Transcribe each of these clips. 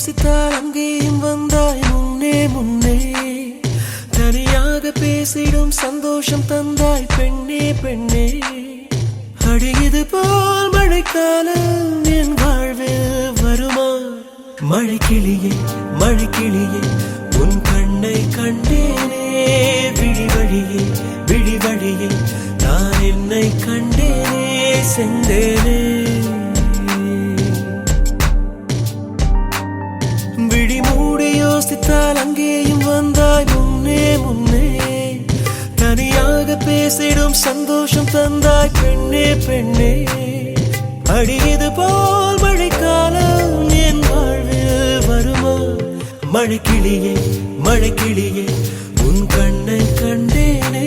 யோசித்தால் அங்கேயும் வந்தாய் முன்னே முன்னே. தனியாக பேசிடும் சந்தோஷம் தந்தாய் பெண்ணே பெண்ணே. அடியது போல் மழைக்காலம் என் வாழ்வில் வருமா? மழைக்கிளியே மழைக்கிளியே உன் கண்ணை கண்டேனே. விழி வழியே விழி வழியே நான் என்னை கண்டேனே செந்தேனே. விழி மூடி யோசித்தால் அங்கேயும் வந்தாய் முன்னே முன்னே. தனியாக பேசிடும் சந்தோஷம் தந்தாய் பெண்ணே பெண்ணே. அடியது போல் மழைக்காலம் என் வாழ்வில் வருமா? மழைக்கிளியே மழைக்கிளியே உன் கண்ணை கண்டேனே.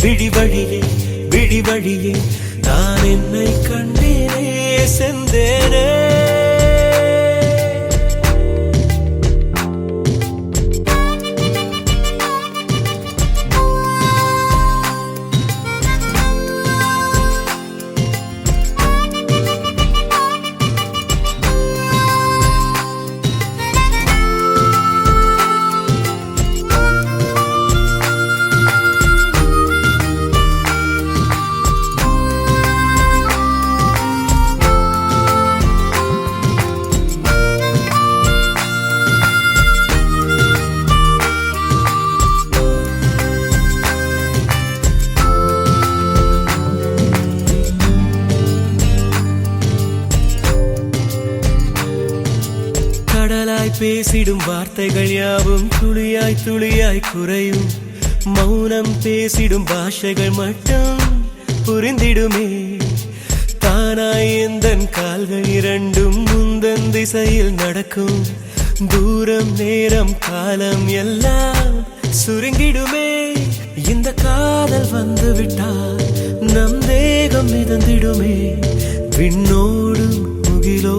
விழி வழியே விழி வழியே நான் என்னை கண்டேனே செந்தேனே. கடலாய் பேசிடும் வார்த்தைகள் யாவும் துளியாய் துளியாய் குறையும். மௌனம் பேசிடும் பாஷைகள் மட்டும் புரிந்திடுமே. தானாய் எந்தன் கால்கள் இரண்டும் முந்தன் திசையில் நடக்கும். தூரம் நேரம் காலம் எல்லாம் சுருங்கிடுமே. இந்த காதல் வந்து விட்டால் நம் தேகம் மிதந்திடுமே. விண்ணோடும் முகிலோ